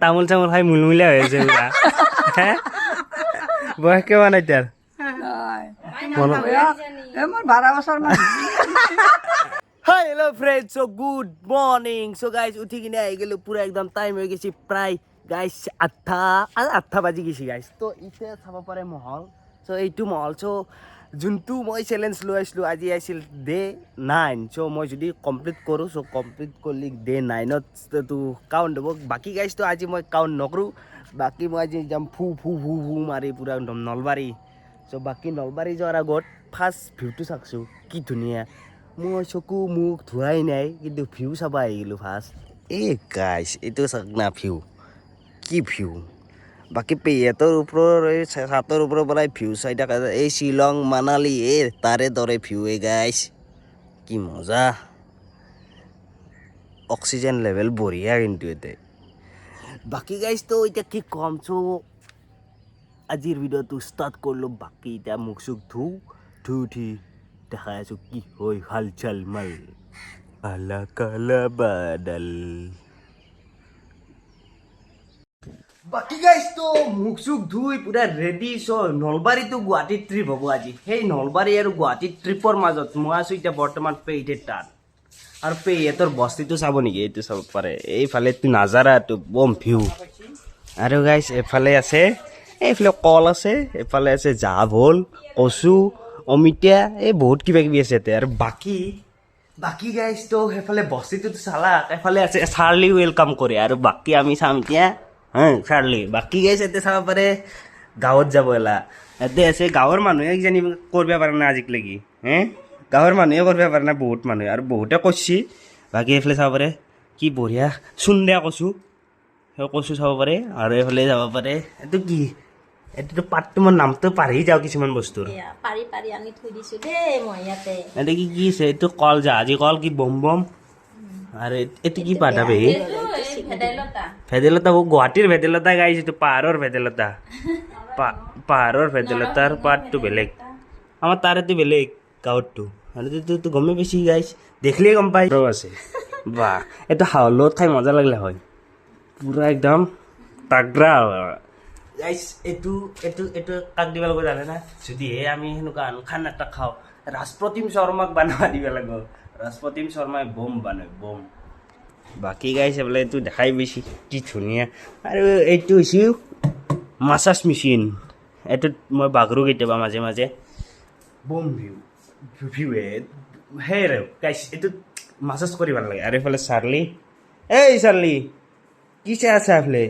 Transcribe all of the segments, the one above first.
তামোল চামোল খাই মুলমুলীয়া হৈ আছে পুৰা বয়স কিমান এতিয়া মোৰ 12 বছৰ মান হাই হেল্ল' ফ্ৰেণ্ড চ' গুড মৰ্নিং চ' গাইজ উঠি কিনে আহি গ'লো পুৰা একদম টাইম হৈ গৈছে প্ৰায় গাইজ 8টা বাজি গৈছে গাইজ তো এতিয়া চাব পাৰে মহল চ' এইটো মহল চ' যোনটো মই চেলেঞ্জ লৈ আছিলোঁ আজি আছিল ডে 9 চ' মই যদি কমপ্লিট কৰোঁ চ' কমপ্লিট কৰিলে ডে 9ত তো কাউণ্ট হ'ব বাকী গাইজটো আজি মই কাউণ্ট নকৰোঁ বাকী মই আজি যাম ফু মাৰি পুৰা একদম নলবাৰী চ' বাকী নলবাৰী যোৱাৰ আগত ফাৰ্ষ্ট ভিউটো চাওকচোন কি ধুনীয়া মই চকু মুখ ধোৱাই নাই কিন্তু ভিউ চাব আহি গ'লোঁ ফাৰ্ষ্ট এই গাইছ এইটো চাওক না ভিউ কি ভিউ বাকী পেহীহঁতৰ ওপৰৰ এই ছাতৰ ওপৰৰ পৰাই ভিউ চাই থকা এই শ্বিলং মানালী এই তাৰে দৰে ভিউ এই গাইছ কি মজা অক্সিজেন লেভেল বঢ়িয়া কিন্তু ইয়াতে বাকী গাইছতো এতিয়া কি ক'ম চ' আজিৰ ভিডিঅ'টো ষ্টাৰ্ট কৰিলোঁ বাকী এতিয়া মুখ চুখ ধুই উঠি দেখাই আছোঁ কি হয় হালচাল মাল কালা কালা বাদল বাকী গাইছতো মুখ চুখ ধুই পুৰা ৰেডি চ' নলবাৰীটো গুৱাহাটীত ট্ৰিপ হ'ব আজি সেই নলবাৰী আৰু গুৱাহাটীত ট্ৰিপৰ মাজত মই আছোঁ এতিয়া বৰ্তমান পেহীহঁতৰ তাত আৰু পেহীহঁতৰ বস্তিটো চাব নেকি এইটো চাব পাৰে এইফালেতো নাজাৰাটো বম ভিউ আৰু গাইছ এফালে আছে এইফালে কল আছে এফালে আছে জাভোল কচু অমিতা এই বহুত কিবা কিবি আছে ইয়াতে আৰু বাকী গাইছতো সেইফালে বস্তিটোতো চালা এফালে আছে চাৰ্লি ৱেলকাম কৰে আৰু বাকী আমি চাম এতিয়া চাৰ্লি বাকী গাইছ ইয়াতে চাব পাৰে গাঁৱত যাব এলা ইয়াতে আছে গাঁৱৰ মানুহে কিজানি কৰিব পাৰে না আজিলৈকে গাঁৱৰ মানুহে কৰিব পাৰে না বহুত মানুহে আৰু বহুতে কৈছি বাকী এইফালে চাব পাৰে কি বঢ়িয়া চুন্দা কচু সেই কচু চাব পাৰে আৰু এইফালে যাব পাৰে এইটো কি এইটোতো পাতটো মই নামটো পাহৰি যাওঁ কিছুমান বস্তুৰ পাৰি আনি থৈ দিছো দেই মই ইয়াতে এইটো কি আছে এইটো কল জাহাজী কল কি বম আৰু এইটো কি পাতা বে ভেদাইলতা গুৱাহাটীৰ ভেদাইলতা গাইছ এইটো পাহাৰৰ ভেদাইলতা পাহাৰৰ ভেদাইলতাৰ পাতটো বেলেগ আমাৰ তাৰেতো বেলেগ গাঁৱতটো আৰু এইটো গমেই বেছি গাইছ দেখিলেই গম পাই আছে বাহ এইটো হাঁহৰ লগত খাই মজা লাগিলে হয় পুৰা একদম তাগৰা গাইছ এইটো কাক দিব লাগিব জানে না যদিহে আমি সেনেকুৱা খানা এটা খাওঁ ৰাজপ্ৰতিম শৰ্মাক বনাব দিব লাগিব ৰাজপ্ৰতিম শৰ্মাই বম বনায় বম বাকী গাইছ বোলে এইটো দেখাই বেছি কি ধুনীয়া আৰু এইটো হৈছে মাছাজ মেচিন এইটোত মই বাগৰোঁ কেতিয়াবা মাজে মাজে বম ভিউ সেই আৰু গাইছ এইটোত মাছাজ কৰি ভাল লাগে আৰু এইফালে চাৰ্লি এই চাৰ্লি কি চাই আছে এইফালে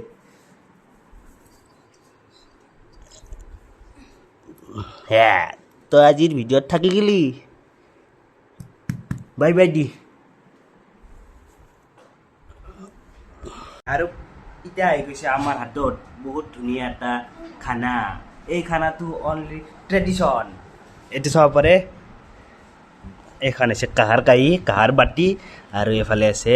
হ্যাঁ তো আজিৰ ভিডিঅ'ত থাকি গেলি বাই বাই দি আৰু এতিয়া আহি গৈছে আমাৰ হাতত বহুত ধুনীয়া এটা খানা এই খানাটো অনলি ট্ৰেডিশ্যন এইটো চাব পাৰে এইখন আছে কাহাৰ কাঁহী কাহাৰ বাতি আৰু এইফালে আছে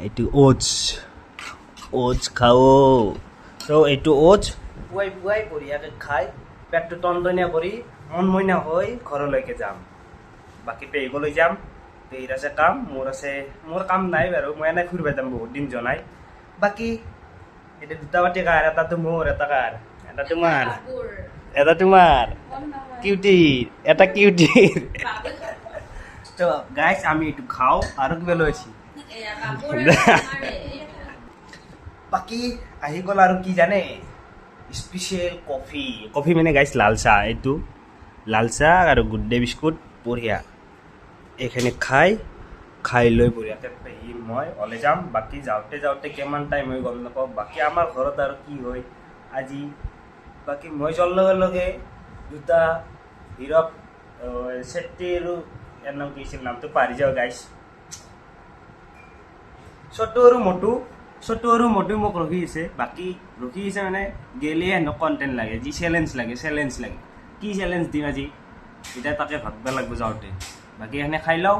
এইটো অ'টছ খাওঁ তো এইটো অ'টছ পুৱাই বঢ়িয়াকৈ খাই পেটটো টনটনীয়া কৰি মনমইনা হৈ ঘৰলৈকে যাম বাকী পেহীকলৈ যাম পেহীৰ আছে কাম মোৰ কাম নাই বাৰু মই এনেই ফুৰিব যাম বহুত দিন জনাই বাকী এতিয়া দুটা বাটি কাৰ এটাতো মোৰ এটা কাৰ এটা তোমাৰ কিউটিৰ এটা কিউটিৰ তো গাইছ আমি এইটো খাওঁ আৰু কিবা লৈছি বাকী আহি গ'ল আৰু কি জানে স্পেচিয়েল কফি মানে গাইছ লাল চাহ এইটো লাল চাহ আৰু গুড ডে বিস্কুট বঢ়িয়া এইখিনি খাই লৈ বঢ়িয়াকৈ পেহী মই ওলাই যাম বাকী যাওঁতে কিমান টাইম হৈ গম নাপাওঁ বাকী আমাৰ ঘৰত আৰু কি হয় আজি বাকী মই যোৱাৰ লগে লগে দুটা হিৰক চেট্টি আৰু ইয়াৰ নাম কি আছিল নামটো পাহৰি যাওঁ গাইছ চটু আৰু মটু মোক ৰখি আছে বাকী ৰখি আছে মানে গেলে হেনো কণ্টেণ্ট লাগে যি চেলেঞ্জ লাগে কি চেলেঞ্জ দিম আজি এতিয়া তাকে ভাবিব লাগিব যাওঁতে বাকী এনে খাই লওঁ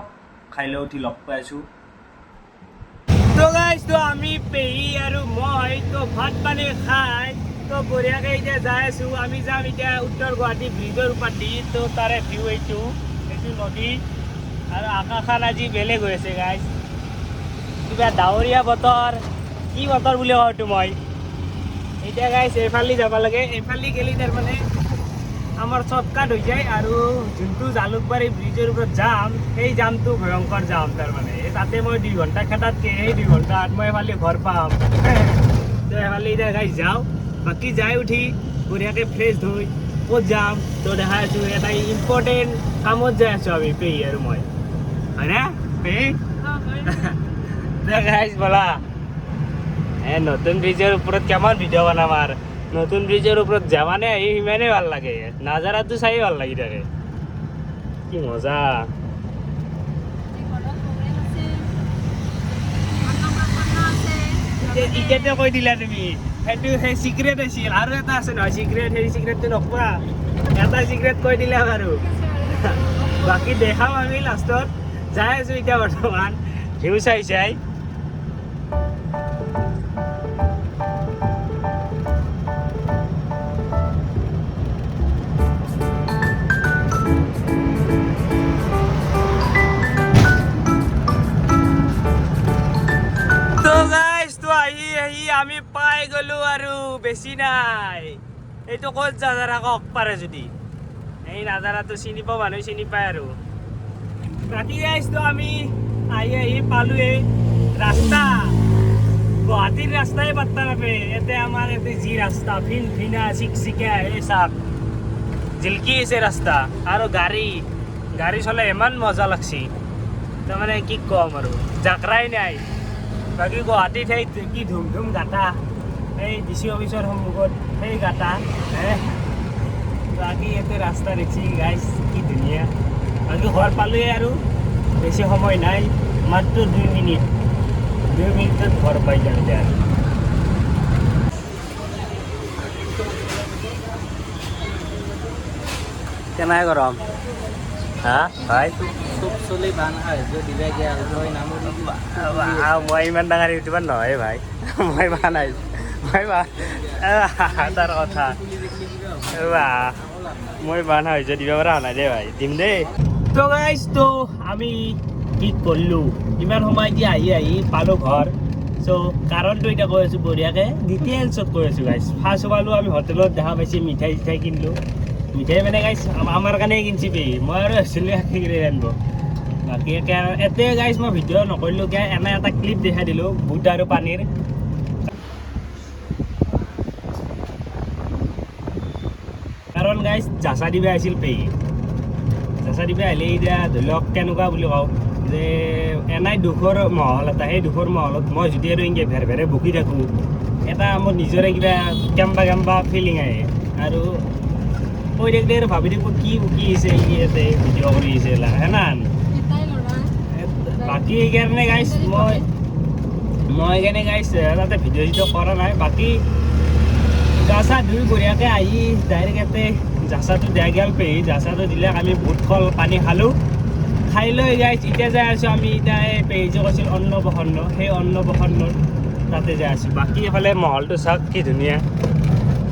উঠি লগ পাই আছোঁ তো গাইছ তো আমি পেহী আৰু মই তো ভাত পানী খাই তো বঢ়িয়াকৈ এতিয়া যাই আছোঁ আমি যাম এতিয়া উত্তৰ গুৱাহাটী ব্ৰিজৰ পাতি তো তাৰে ভিউ এইটো নদী আৰু আকাশখন আজি বেলেগ হৈ আছে গাইছ কিবা ডাৱৰীয়া বতৰ কি বতৰ বুলি কওঁ মই এতিয়া গাইছ এইফালে যাব লাগে এইফালে গেলি তাৰমানে আমাৰ শ্বৰ্টকাট হৈ যায় আৰু যোনটো জালুকবাৰী ব্ৰিজৰ ওপৰত যাম সেই জামটো ভয়ংকৰ যাম তাৰমানে তাতে মই 2 ঘণ্টা খেদাতকৈ সেই 2 ঘণ্টাত মই এফালে ঘৰ পাম তো এফালে এতিয়া গাইছ যাওঁ বাকী যাই উঠি বঢ়িয়াকৈ ফ্ৰেছ হৈ ক'ত যাম তো দেখাই আছোঁ এটা ইম্পৰ্টেণ্ট কামত যাই আছোঁ আমি পেহী আৰু মই হয়নে পেহী গাইছ বলা নতুন ব্ৰিজৰ ওপৰত কেমন ভিডিঅ' বনাম আৰু নতুন ব্ৰিজৰ ওপৰত যাবানে আহি সিমানেই ভাল লাগে নাজাৰাটো চাই ভাল লাগি থাকে কি মজা এতিয়াতে কৈ দিলা তুমি সেইটো সেই চিক্ৰেট আছিল আৰু এটা আছে নহয় চিক্ৰেট সেই চিক্ৰেটটো নকবা এটা চিক্ৰেট কৈ দিলা বাৰু বাকী দেখাম আমি লাষ্টত যাই আছোঁ এতিয়া বৰ্তমান ভিউ চাই চাই আমি পাই গলো আৰু বেছি নাই এইটো ক'ত নাজাৰা কওক পাৰে যদি এই নাজাৰাটো চিনি পাওঁ মানুহে চিনি পায় আৰু বাকী গাইছটো আমি আহি পালোৱে ৰাস্তা গুৱাহাটীৰ ৰাস্তাই পাত্তা নাপায় ইয়াতে আমাৰ ইয়াতে যি ৰাস্তা ভিন ভিনা চিকচিকীয়া এই চাপ জিলকি আছে ৰাস্তা আৰু গাড়ী চলাই ইমান মজা লাগছি তাৰমানে কি ক'ম আৰু জাকৰাই নাই বাকী গুৱাহাটীত সেই কি ধুম ধুম গাটা এই DC অফিচৰ সন্মুখত সেই গাটা বাকী ইয়াতে ৰাস্তা দেখছি গাইছ কি ধুনীয়া বাকী ঘৰ পালোৱে আৰু বেছি সময় নাই মাত্ৰ 2 মিনিটত ঘৰ পাই যাম এতিয়া কেনাই গৰম হা ভাই চলি বান সাহায্য দিলে গিয়া মই ইমান ডাঙৰ ইউটিউবাৰ নহয় ভাই মই বান তাৰ কথা মই বান সাহায্য দিব পৰা নাই দেই ভাই দিম দেই তো গাইছ তো আমি কি কৰিলোঁ ইমান সময় দি আহি পালোঁ ঘৰ চ' কাৰণটো এতিয়া কৈ আছোঁ বঢ়িয়াকৈ ডিটেইলছত কৈ আছোঁ গাইছ ফাৰ্ষ্ট পালোঁ আমি হোটেলত দেখা পাইছি মিঠাই চিঠাই কিনিলোঁ মিঠাই মানে গাইছ আমাৰ কাৰণে কিনছি পেহী মই আৰু আছিলোঁ আনিব বাকী এতিয়া গাইছ মই ভিডিঅ' নকৰিলোঁ কিয় এনে এটা ক্লিপ দেখাই দিলোঁ বুট আৰু পানীৰ কাৰণ গাইছ জাচা দিবা আহিছিল পেহী জাচা দিবা আহিলে এতিয়া ধৰি লওক কেনেকুৱা বুলি কওঁ যে এনাই দুখৰ মহল এটা সেই দুখৰ মহলত মই যদি আৰু এনেকৈ ভেৰে বকি থাকোঁ এটা মোৰ নিজৰে কিবা কেম্বা ফিলিং আহে আৰু কৈ থাকলে আৰু ভাবি থাকোঁ কি বকি আহিছে ইয়াতে ভিডিঅ' কৰি আহিছে হেনা বাকী সেইকাৰণে গাইছ মই সেইকাৰণে গাইছ তাতে ভিডিঅ' চিডিঅ' কৰা নাই বাকী গা চা ধুই বঢ়িয়াকৈ আহি ডাইৰেক্ট ইয়াতে জাচাটো দিয়া গ'ল পেহী জাচাটো দিলে আমি বুট কল পানী খালোঁ খাই লৈ গাইছ এতিয়া যাই আছোঁ আমি এতিয়া এই পেহী যে কৈছিল অন্নপ্ৰসন্ন সেই অন্নপ্ৰসন্নৰ তাতে যাই আছোঁ বাকী এইফালে মহলটো চাওক কি ধুনীয়া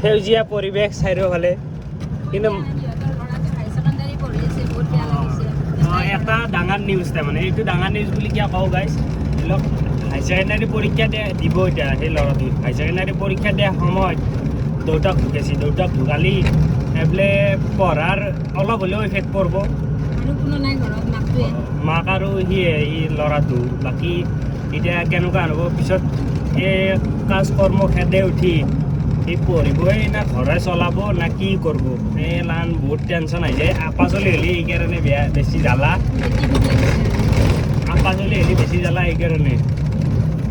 সেউজীয়া পৰিৱেশ চাৰিওফালে কিন্তু এটা ডাঙৰ নিউজ তাৰমানে এইটো ডাঙৰ নিউজ বুলি কিয় কওঁ গাইছ ধৰি লওক হাই ছেকেণ্ডাৰী পৰীক্ষা দিব এতিয়া সেই ল'ৰাটো হাই ছেকেণ্ডাৰী পৰীক্ষা দিয়া সময়ত দেউতাক ঢুকালি এইফালে পঢ়াৰ অলপ হ'লেও এফেক্ট পৰিব মাক আৰু সি ল'ৰাটো বাকী এতিয়া কেনেকুৱা হ'ব পিছত এই কাজ কৰ্ম খেদে উঠি সি পঢ়িবই না ঘৰে চলাব না কি কৰিব এই লান বহুত টেনশ্যন আহি যায় আপাচলি হ'লে সেইকাৰণে বেছি জ্বালা সেইকাৰণে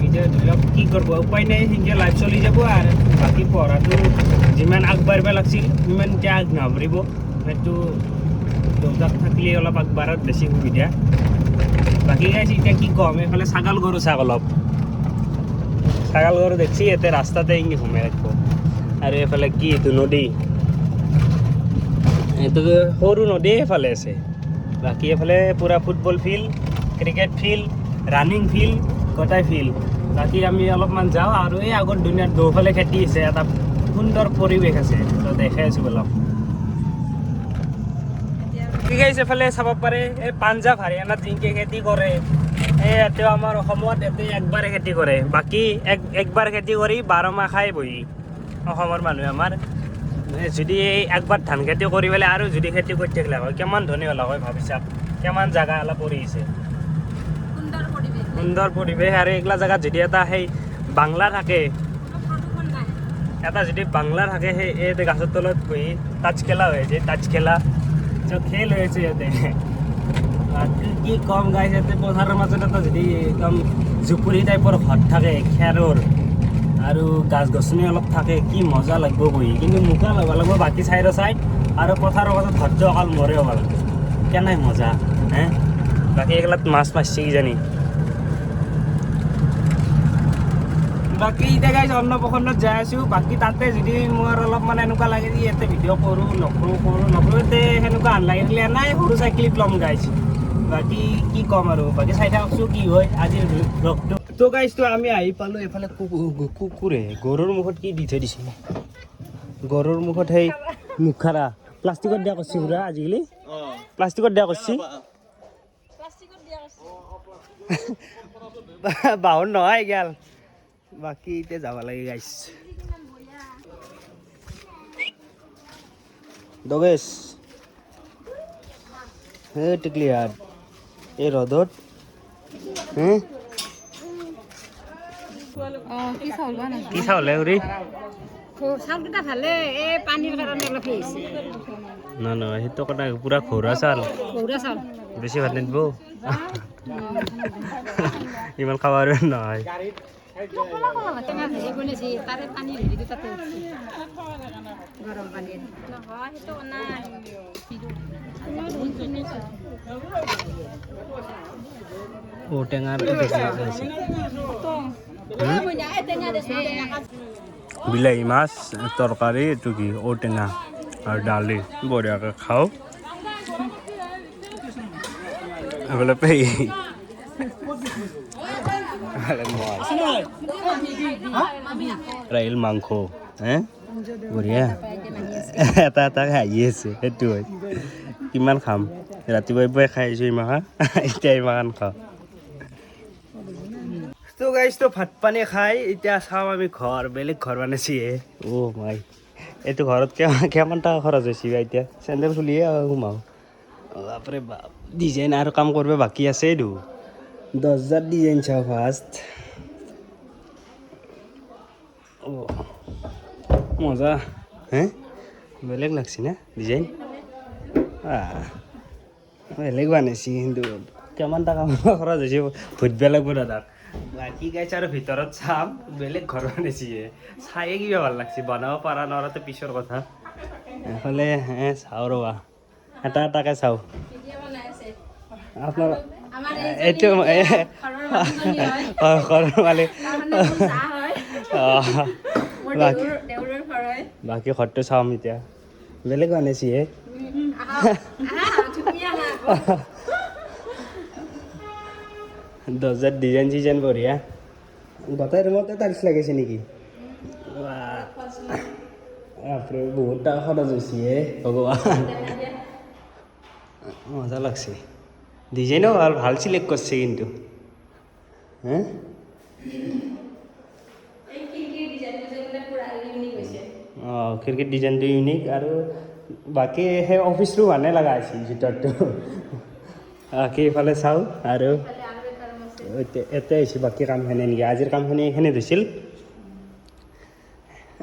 এতিয়া ধৰি লওক কি কৰিব উপায় নাই সেনেকৈ লাইফ চলি যাব আৰু বাকী পঢ়াটো যিমান আগবাঢ়িব লাগিছিল সিমান এতিয়া আগ নাবাঢ়িব সেইটো দেউতাক থাকিলে অলপ আগবাঢ়াত বেছি সুবিধা বাকী গাইছ এতিয়া কি ক'ম এইফালে ছাগাল গৰু চাওক অলপ ছাগাল গৰু দেখছি ইয়াতে ৰাস্তাতে এনেকৈ সোমাই ৰাখিব আৰু এইফালে কি এইটো নদী এইটো সৰু নদী এইফালে আছে বাকী এইফালে পূৰা football field cricket field running field গোটাই ফিল্ড বাকী আমি অলপমান যাওঁ আৰু এই আগৰ দুনিয়াত দুফালে খেতি আছে এটা সুন্দৰ পৰিৱেশ আছে তো দেখাই আছোঁ অলপ কি গাইছে এইফালে চাব পাৰে এই পাঞ্জাৱ হাৰিয়ানাত যিনকৈ খেতি কৰে এই ইয়াতেও আমাৰ অসমত ইয়াতে একবাৰে খেতি কৰে বাকী একবাৰ খেতি কৰি 12 মাহ খাই বহি অসমৰ মানুহে আমাৰ যদি একবাৰ ধান খেতি কৰি পেলাই আৰু যদি খেতি কৰি থাকিলে হয় কিমান ধনী হ'লা হয় ভাবিছা কিমান জেগা অলপ পৰি আছে সুন্দৰ পৰিৱেশ আৰু এইগিলা জেগাত যদি এটা সেই বাংলা থাকে এটা যদি বাংলা থাকে সেই এই গাছৰ তলত বহি তাচ খেলা হৈ আছে তাচ খেলা খেল হৈ আছে ইয়াতে কি কম গাইছ ইয়াতে পথাৰৰ মাজত এটা যদি একদম জুপুৰি টাইপৰ ঘৰ থাকে খেৰৰ আৰু গাছ গছনি অলপ থাকে কি মজা লাগিব বহি কিন্তু মোকা ল'ব লাগিব বাকী চাইডৰ চাইড আৰু পথাৰৰ মাজত ধৈৰ্য অকাল মৰে হ'ব লাগিব কেনে মজা হে বাকী এইগিলাত মাছ মাৰিছে কিজানি বাকী এতিয়া গাইছ অন্নপ্ৰসন্নত যাই আছোঁ বাকী তাতে যদি মোৰ অলপ মানে এনেকুৱা লাগে যে ইয়াতে ভিডিঅ' কৰোঁ নকৰোঁ এতে সেনেকুৱা নালাগিলে নাই সৰু চাইকেল ল'ম গাইছ বাকী কি ক'ম আৰু বাকী চাই থাকছোঁ কি হয় আজিৰ ব্লগটো তো গাইছটো আমি আহি পালোঁ এইফালে কুকুৰে গৰুৰ মুখত কি দি থৈ দিছে গৰুৰ মুখত সেই মুখাৰা প্লাষ্টিকত দিয়া কৰিছে পুৰা আজিকালি প্লাষ্টিকত দিয়া কৰিছে বাহন নহয় গেল বাকী এতিয়া যাব লাগে গাইছ দগেশ টিকলি আর এই রদত কি চাউল উৰি চাউলকেইটা ভালে এই পানীৰ কাৰণে অলপ হৈছে না সেইটো কথা পুৰা ঘৰুৱা চাউল চাউল বেছি ভাত নিদিব ইমান খাব নহয় টেঙা হেৰি বনাইছে তাৰে পানী হেৰিটো তাতে গৰম পানীত নহয় সেইটো নাই ঔটেঙাৰ বিলাহী মাছ তৰকাৰী এইটো কি ঔটেঙা আৰু দালি বঢ়িয়াকৈ খাওঁ এইফালে পেহী ৰাইল মাংস হে বঢ়িয়া এটা এটা খাই আছে সেইটো হয় কিমান খাম ৰাতিপুৱাই খাই আহিছোঁ ইমান এতিয়া ইমান খাওঁ তো গাইছটো ভাত পানী খাই এতিয়া চাওঁ আমি ঘৰ বেলেগ ঘৰ বনাইছে মাই এইটো ঘৰত কিমান টকা খৰচ হৈছে এতিয়া চেণ্ডেল খুলিয়ে সোমাওঁ বাপৰে বাপ ডিজাইন আৰু কাম কৰিব বাকী আছে এইটো দৰ্জাৰ ডিজাইন চাওঁ ফাৰ্ষ্ট মজা হে বেলেগ লাগছে না ডিজাইন বেলেগ বনাইছে কিন্তু কিমান টকা খৰচ হৈছে ভূতবে লাগব দাদাক বাকী গাইছে আৰু ভিতৰত চাম বেলেগ ঘৰ বনাইছে চায়ে কিবা ভাল লাগছে বনাব পৰা নৰাটো পিছৰ কথা এফালে চাওঁ ৰ'বা এটা এটাকে চাওঁ আপোনাৰ এইটো ঘৰৰ মালিক বাকী ঘৰটো চাম এতিয়া বেলেগ বনাইছে দৰ্জাৰ ডিজাইন চিজাইন বঢ়িয়া গোটেই ৰুমতে টাইলছ লাগিছে নেকি বাপৰে বহুত টকা খৰচ হৈছে ভগৱান মজা লাগছে ডিজাইনো ভাল চিলেক্ট কৰছে কিন্তু হ্যাঁ খিৰিকীৰ ডিজাইনটো ইউনিক আৰু বাকী সেই অফিচ ৰুম আনে লগা আছিল ভিতৰটো বাকী এইফালে চাওঁ আৰু ইয়াতে আহিছোঁ বাকী কামখিনি নেকি আজিৰ কামখিনি এইখিনি ধৰিছিল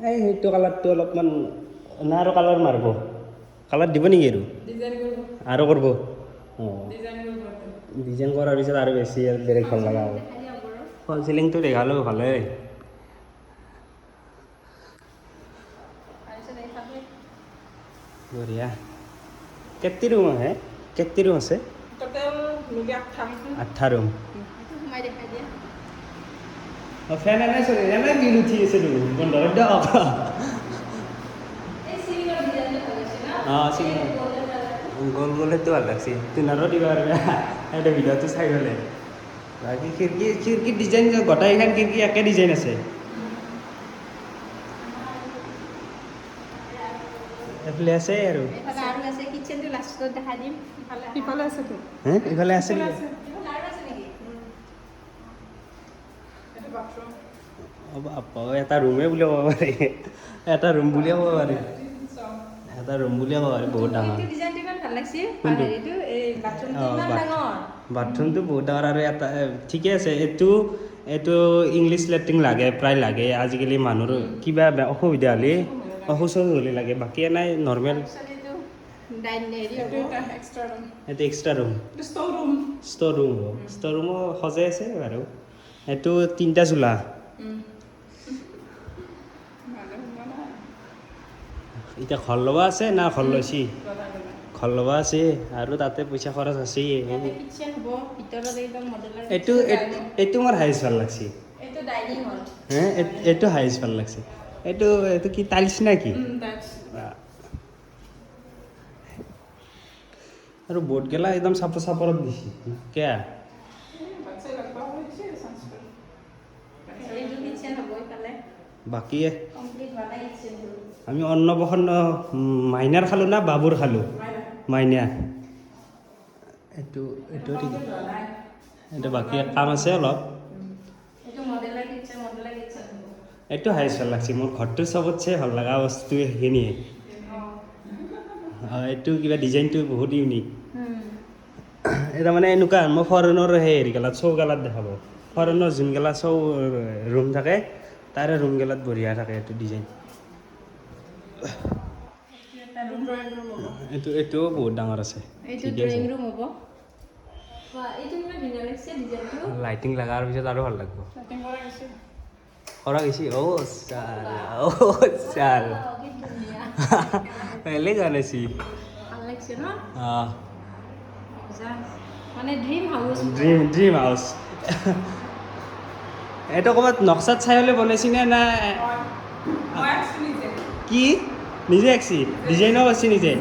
এই সেইটো কালাৰটো অলপমান না আৰু কালাৰ মাৰিব কালাৰ দিব নেকি আৰু কৰিব ডিজাইন কৰাৰ পিছত আৰু বেছি বেলেগ ভাল লগা হ'ব ফল চিলিংটো দেখালেও ভালেই বঢ়িয়া কেইটি ৰুম আহে কেইটি ৰুম আছে 8টা ৰুম ফেন এনে চলি এনে বিল উঠি আছে বন্ধৰ দিয়ক গোল গোলেতো ভাল লাগছে তুনাৰো দিবা আৰু এটা ভিডিঅ'টো চাই গ'লে বাকী খিৰিকীৰ ডিজাইন গোটেইখন খিৰিকী একে ডিজাইন আছে এইফালে আছে আৰু ইফালে আছে নেকি বাপ্পা এটা ৰুমে বুলি ক'ব পাৰি এটা ৰুম বুলিয়ে ক'ব পাৰি এটা ৰুম বুলিয়ে ক'ব পাৰি বহুত ডাঙৰ ডিজাইনটো ইমান ভাল লাগছে কোনটো? হেৰিটো এই বাথৰুমটো ইমান ডাঙৰ বাথৰুমটো বহুত ডাঙৰ আৰু এটা ঠিকে আছে এইটো ইংলিছ লেট্ৰিন লাগে প্ৰায় লাগে আজিকালি মানুহৰ কিবা অসুবিধা হ'লে অসুস্থ হ'লে লাগে বাকী নাই নৰ্মেল এইটো এক্সট্ৰা ৰুম ষ্ট'ৰ ৰুমো সজাই আছে বাৰু এইটো 3টা চোলা এতিয়া ঘৰ ল'ব আছে না ঘৰ লৈছি ঘৰ ল'ব আছে আৰু তাতে পইচা খৰচ আছে কিচেন হ'ব ভিতৰত একদম মডেলাৰ এইটো মোৰ হাইজ ভাল লাগছে এইটো ডাইনিং হল হে এইটো হাইজ ভাল লাগছে এইটো কি টাইলছ নে কি আৰু বোৰ্ডগেলা একদম চাপৰত দিছে কিয়া এইটো কিচেন হ'ব ইফালে বাকী কমপ্লিট হোৱা নাই কিচেনটো আমি অন্নপ্ৰসন্ন মাইনাৰ খালোঁ না বাবুৰ খালোঁ মাইনা এইটো ঠিক এইটো বাকী কাম আছে অলপ এইটো মডেলাৰ কিচেন হ'ব এইটো হাইজ ভাল লাগছে মোৰ ঘৰটো চবতছে ভাল লগা বস্তু সেইখিনিয়ে এইটো কিবা ডিজাইনটো বহুত ইউনিক এটা মানে এনেকুৱা মই ফৰেনৰ সেই হেৰিগেলাত চৌগেলাত দেখাব ফৰেনৰ যোনগেলা ৰুম থাকে তাৰে ৰুমগেলাত বঢ়িয়া থাকে এইটো ডিজাইন এইটোও বহুত ডাঙৰ আছে এইটো ড্ৰয়িং ৰুম হ'ব এইটো ইমান ধুনীয়া লাগিছে ডিজাইনটো লাইটিং লগাৰ পিছত আৰু ভাল লাগিব কৰা গৈছে চাল বেলেগ আনিছি ভাল লাগিছে ন অঁ মানে ড্ৰিম হাউচ ড্ৰিম হাউচ এইটো ক'ৰবাত নক্সাত চাই হ'লে বনাইছিনে না কি নিজে আঁকছি ডিজাইনো কৰিছে নিজে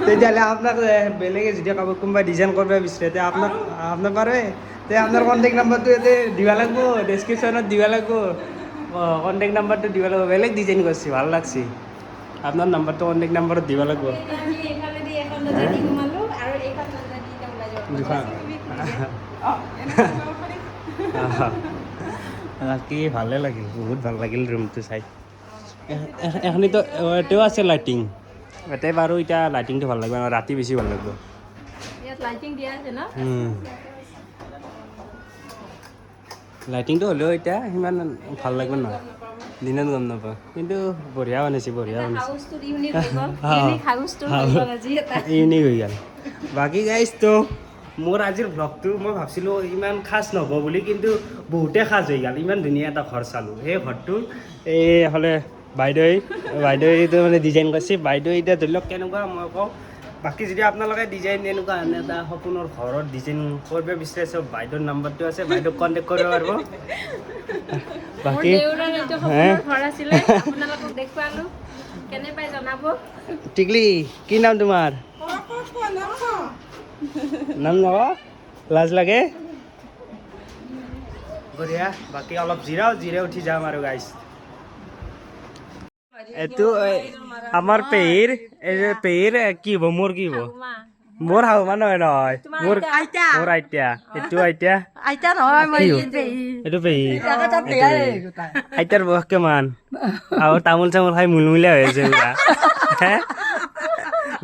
তেতিয়াহ'লে আপোনাক বেলেগে যদি কাৰোবাক কোনোবাই ডিজাইন কৰিব বিচাৰে তেতিয়া আপোনাক পাৰে তে আপোনাৰ কণ্টেক্ট নাম্বাৰটো ইয়াতে দিব লাগিব ডেছক্ৰিপশ্যনত দিব লাগিব কণ্টেক্ট নাম্বাৰটো দিব লাগিব বেলেগ ডিজাইন কৰিছে ভাল লাগছে আপোনাৰ নাম্বাৰটো কণ্টেক্ট নাম্বাৰত দিব লাগিব এইফালেদি এখন দৰ্জা দি সোমালো আৰু এইখন দৰ্জা দি এতিয়া ওলাই যাব বাকী ভালে লাগিল বহুত ভাল লাগিল ৰুমটো চাই এখনিতো এতিয়াও আছে লাইটিং ইয়াতে বাৰু এতিয়া লাইটিংটো ভাল লাগিব ৰাতি বেছি ভাল লাগিব ইয়াত লাইটিং দিয়া আছে ন লাইটিংটো হ'লেও এতিয়া সিমান ভাল লাগিব নহয় দিনত গম নাপাওঁ কিন্তু বঢ়িয়া বনাইছে হাউচটো ইউনিক হৈ গ'ল ইউনিক হাউচটো হৈ গ'ল আজি এটা ইউনিক হৈ গ'ল বাকী গাইজতো মোৰ আজিৰ ভ্লগটো মই ভাবছিলোঁ ইমান খাচ নহ'ব বুলি কিন্তু বহুতে খাচ হৈ গ'ল ইমান ধুনীয়া এটা ঘৰ চালোঁ সেই ঘৰটো এইফালে বাইদেউটো মানে ডিজাইন কৰিছে বাইদেউ এতিয়া ধৰি লওক কেনেকুৱা মই কওঁ বাকী যদি আপোনালোকে ডিজাইন এনেকুৱা এটা সপোনৰ ঘৰত ডিজাইন কৰিব বিচাৰিছে বাইদেউৰ নাম্বাৰটো আছে বাইদেউক কণ্টেক্ট কৰিব পাৰিব বাকী ঘৰ আছিলে আপোনালোকক দেখুৱালো কেনে পাই জনাব টিকলি কি নাম তোমাৰ নাম নকওঁ লাজ লাগে বঢ়িয়া বাকী অলপ জিৰাই উঠি যাম আৰু গাইছ এইটো আমাৰ পেহীৰ কি হ'ব মোৰ কি হ'ব মোৰ শাহুমা নহয় মোৰ আইতা এইটো আইতা নহয় এইটো পেহী আইতাৰ বয়স কিমান আৰু তামোল চামোল খাই মুলমুলীয়া হৈ আছে পুৰা হে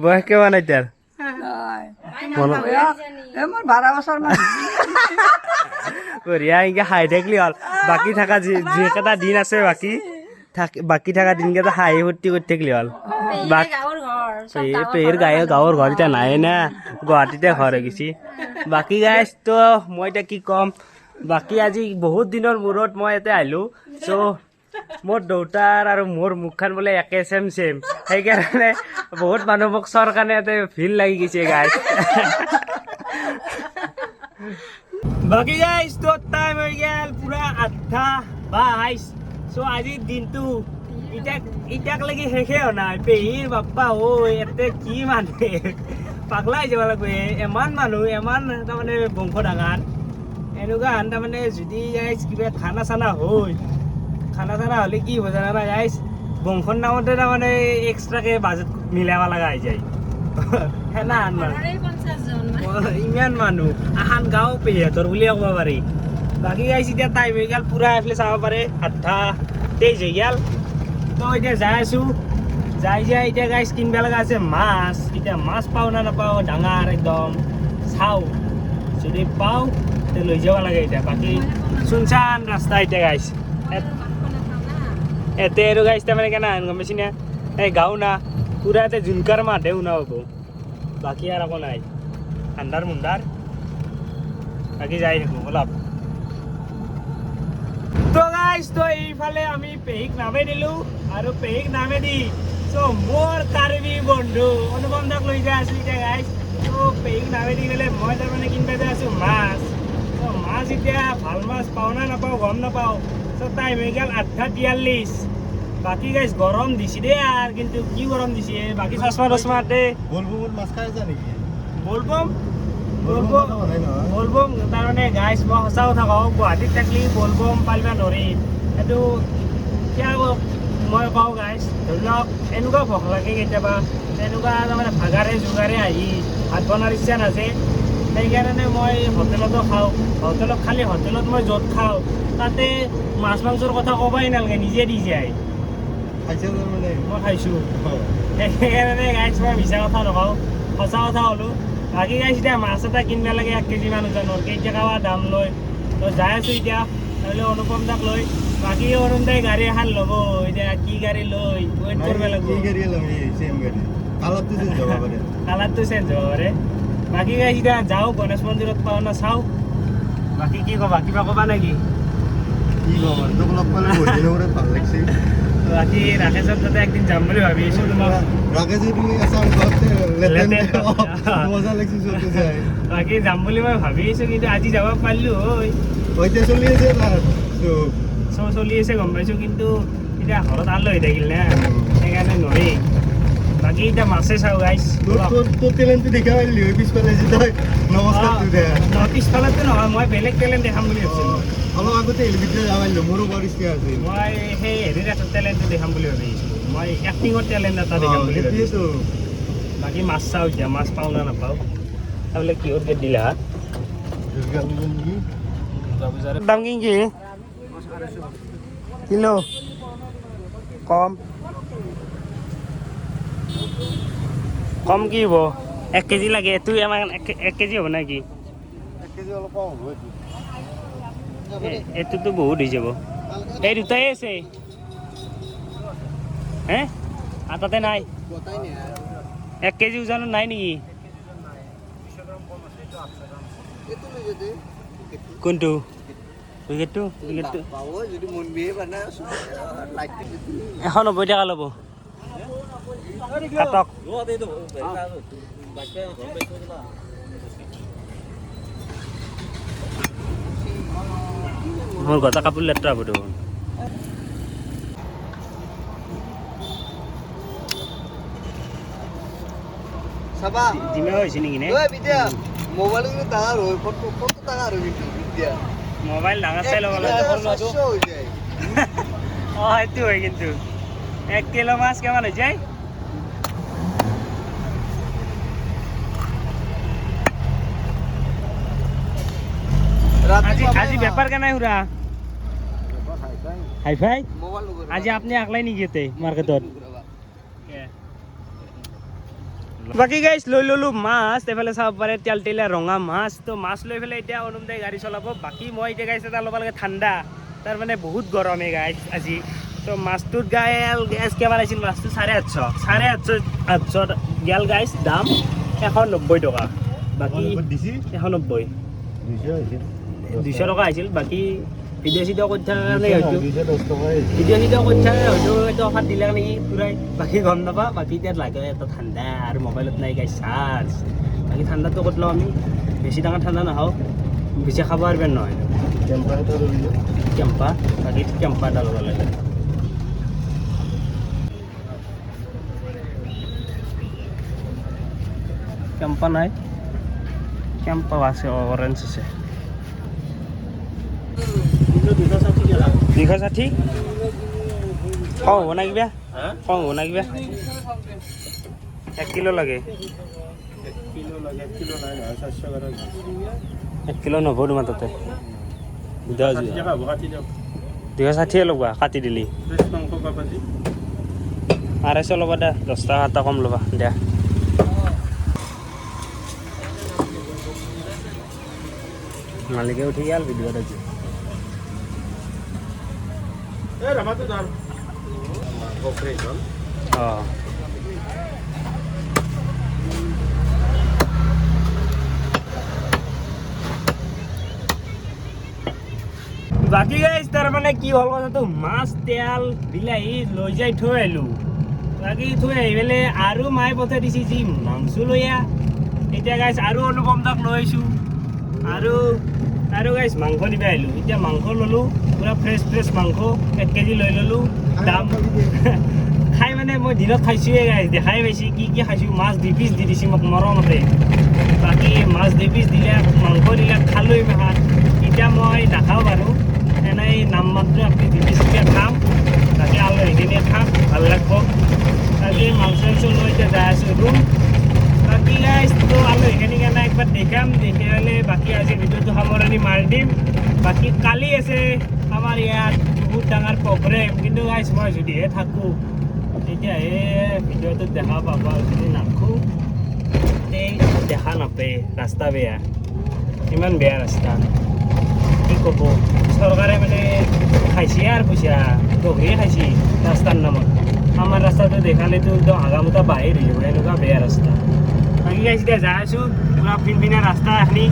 বয়স কিমান আইতাৰ মোৰ 12 বছৰ মান বঢ়িয়া এনেকে খাই থাকিলি হ'ল বাকী থকা যিকেইটা দিন আছে বাকী থকা দিনকেইটা হাঁহি ফূৰ্তি কৰি থাকিলি হ'ল পেহীৰ গাঁৱৰ ঘৰ এতিয়া নাই না গুৱাহাটীতে ঘৰ হৈ গৈছে বাকী গাইজতো মই এতিয়া কি ক'ম বাকী আজি বহুত দিনৰ মূৰত মই ইয়াতে আহিলোঁ চ' মোৰ দেউতাৰ আৰু মোৰ মুখখন বোলে একে চেম সেইকাৰণে বহুত মানুহ মোক চোৱাৰ কাৰণে ইয়াতে ভিৰ লাগি গৈছে গাইজ বাকী গাইজতো টাইম হৈ গ'ল পুৰা 8:22 চ' আজিৰ দিনটো ইটাক লাগি শেষে হোৱা নাই পেহীৰ বাপ্পা ইয়াতে কি মানুহে পাগলা হৈ যাব লাগিব ইমান মানুহ ইমান তাৰমানে বংশ ডাঙৰ এনেকুৱা তাৰমানে যদি গাইজ কিবা খানা চানা হ'লে কি হ'ব জানা গাইজ বংশৰ নামতে তাৰমানে এক্সট্ৰাকে বাজেট মিলাব লগা হৈ যায় ইমান মানুহ এখন গাঁও পেহীহঁতৰ বুলিয়ে ক'ব পাৰি বাকী গাইছ এতিয়া টাইম হৈ গ'ল পূৰা এইফালে চাব পাৰে 8:23 হৈ গ'ল তো এতিয়া যাই আছোঁ যাই এতিয়া গাইছ কিনিব লগা আছে মাছ এতিয়া মাছ পাওঁ না নাপাওঁ ডাঙৰ একদম চাওঁ যদি পাওঁ তে লৈ যাব লাগে এতিয়া বাকী চুনচান ৰাস্তা এতিয়া গাইছ এতে আৰু গাইছ তাৰমানে কেনে গম পাইছি না এই গাঁও না পূৰা এতে জোনকাৰ মাতহে শুনা পাব বাকী আৰু একো নাই আন্ধাৰ মুন্ধাৰ বাকী যাই থাকোঁ অলপ তো গাইছ তো এইফালে আমি পেহীক নামে দিলোঁ আৰু পেহীক নামে দি মোৰ কাৰ্বি বন্ধু অনুপম দাক লৈ যাই আছোঁ এতিয়া গাইছ তো পেহীক নামে দি পেলাই মই তাৰমানে কিনিব যাই আছোঁ মাছ তো মাছ এতিয়া ভাল মাছ পাওঁ না নাপাওঁ গম নাপাওঁ তো টাইম হৈ গ'ল 8:43 বাকী গাইছ গৰম দিছে দেই আৰু কিন্তু কি গৰম দিছে বাকী চশমা দে বলবম তাৰমানে গাইছ মই সঁচা কথা কওঁ গুৱাহাটীত থাকলি বলবম পালিব নৰি সেইটো কিয় মই কওঁ গাইছ ধৰি লওক এনেকুৱা ভোক লাগে কেতিয়াবা তেনেকুৱা তাৰমানে ভাগাৰে যোগাৰে আহি ভাত বনোৱাৰ ইচ্ছা নাযায় সেইকাৰণে মই হোটেলতো খাওঁ খালি হোটেলত মই য'ত খাওঁ তাতে মাছ মাংসৰ কথা ক'বাই নালাগে নিজে দি যায় মই খাইছোঁ সেইকাৰণে গাইছ মই মিছা কথা নকওঁ সঁচা কথা ক'লোঁ বাকী গাইছ এতিয়া মাছ এটা কিনিব লাগে 1 কেজি মান ওজনৰ কেইটকা দাম লয় তো যাই আছোঁ এতিয়া নহ'লে অনুপম দাক লৈ বাকী অৰুণ দাই গাড়ী এখন ল'ব এতিয়া কি গাড়ী লৈ ৱেইট কৰিব লাগিব কালাৰটো চেঞ্জ হ'ব পাৰে বাকী গাইছ এতিয়া যাওঁ গণেশ মন্দিৰত পাওঁ না চাওঁ বাকী কি ক'বা কিবা ক'বা নেকি বাকী ৰাকেশৰ তাতে একদিন যাম বুলি ভাবি আছোঁ তোমাক বাকী যাম বুলি মই ভাবি আছোঁ কিন্তু আজি যাব পাৰিলোঁ হয় চলি আছে গম পাইছোঁ কিন্তু এতিয়া ঘৰত আল হৈ থাকিল না সেইকাৰণে নৰি বাকী এতিয়া মাছে চাওঁ গাইছ পিছফালেতো নহয় মই বেলেগ টেলেণ্ট দেখাম বুলি ভাবিছিলোঁ মই সেই হেৰিৰ এটা টেলেণ্টটো দেখাম বুলি ভাবিছিলোঁ মই এক্টিঙৰ টেলেণ্ট এটা দেখাম বুলি ভাবিছোঁ বাকী মাছ চাওঁ এতিয়া মাছ পাওঁ না নাপাওঁ তাৰমানে কিহত গেট দিলা দাম কি কিলো কম কি হ'ব 1 কেজি লাগে এইটো আমাক 1 কেজি হ'ব নেকি এইটোতো বহুত হৈ যাব এই দুটাই আছে হে আৰু তাতে নাই 1 কেজি ওজনত নাই নেকি কোনটো উইকেটটো 190 টকা ল'ব কাটক মোৰ গটা কাপোৰ লেতেৰা হ'ব দেখোন জিমে হৈছে নেকি নে মোবাইল ডাঙৰ চাই ল'ব লাগে অঁ সেইটো হয় কিন্তু 1 কিলো মাছ কিমান হৈ যায় আজি বেপাৰ কেনে সুৰা হাই ফাই আজি আপুনি আকলাই নেকি ইয়াতে মাৰ্কেটত বাকী গাইছ লৈ ল'লোঁ মাছ এইফালে চাব পাৰে তেলতেলীয়া ৰঙা মাছ তো মাছ লৈ পেলাই এতিয়া অনুম দাই গাড়ী চলাব বাকী মই এতিয়া গাইছ এটা ল'ব লাগে ঠাণ্ডা তাৰ মানে বহুত গৰমে গাইছ আজি তো মাছটোত গেছ কিমান আছিল মাছটো 850 গেল গাইছ দাম 190 টকা বাকী 190 200 টকা আহিছিল বাকী ভিডিঅ' চিডিঅ' কৰি থকাৰ কাৰণে হয়তো এইটো অফাৰ দিলে নেকি পূৰাই বাকী গম নাপাওঁ বাকী এতিয়া লাগে এটা ঠাণ্ডা আৰু মোবাইলত নাই গাইছ চাৰ্জ বাকী ঠাণ্ডাটো ক'ত লওঁ আমি বেছি ডাঙৰ ঠাণ্ডা নাখাওঁ বেছি খাব পাৰিব নহয় কেম্পা বাকী কেম্পা এটা ল'ব লাগে কেম্পা নাই কেম্পা আছে অৰেঞ্জ আছে 260 কম হ'ব না কিবা কম হ'ব না কিবা 1 কিলো লাগে 1 কিলো নহ'ব তোমাৰ তাতে 260 ল'বা কাটি দিলি 250 ল'বা দে 10 টকা কম ল'বা দিয়া মালিকে উঠি গেল ভিডিঅ'ত আজি অঁ বাকী গাইছ তাৰ মানে কি হ'ল কথাটো মাছ তেল বিলাহী লৈ যাই থৈ আহিলোঁ বাকী থৈ আহি পেলাই আৰু মায়ে পঠাই দিছে যি মাংস লৈ আহ এতিয়া গাইছ আৰু অনুপম তাক লৈ আহিছোঁ আৰু গাইছ মাংস দিব আহিলোঁ এতিয়া মাংস ল'লোঁ পূৰা ফ্ৰেছ মাংস 1 কেজি লৈ ল'লোঁ দাম খাই মানে মই দিনত খাইছোঁৱে গাইছ দেখাই পাইছোঁ কি খাইছোঁ মাছ 2 পিচ দি দিছে মোক মৰমতে বাকী মাছ 2 পিচ দিলে মাংস দিলে খালোঁ ইমান এতিয়া মই নাখাওঁ বাৰু এনেই নাম মাত্ৰ আপুনি 2 পিচকৈ খাম বাকী আলহীখিনিয়ে খাম ভাল লাগিব বাকী মাংস লৈ এতিয়া যাই আছোঁ ৰুম বাকী গাইছ তো আলহীখিনিক এনে একবাৰ দেখাম দেখি পেলাই বাকী আজি ভিডিঅ'টো সামৰণি মাৰি দিম বাকী কালি আছে আমাৰ ইয়াত বহুত ডাঙৰ প্ৰগ্ৰেম কিন্তু গাইছ মই যদিহে থাকোঁ তেতিয়াহে ভিডিঅ'টোত দেখা পাবা যদি নাথাকোঁ দেখা নাপায় ৰাস্তা বেয়া ইমান বেয়া ৰাস্তা কি ক'ব চৰকাৰে মানে খাইছে আৰু পইচা গভীৰে খাইছে ৰাস্তাৰ নামত আমাৰ ৰাস্তাটো দেখালেতো একদম আগামোটা বাহিৰ হৈ যাব এনেকুৱা বেয়া ৰাস্তা বাকী গাইছ এতিয়া যাই আছোঁ পূৰা ফিনফিনীয়া ৰাস্তা এখিনি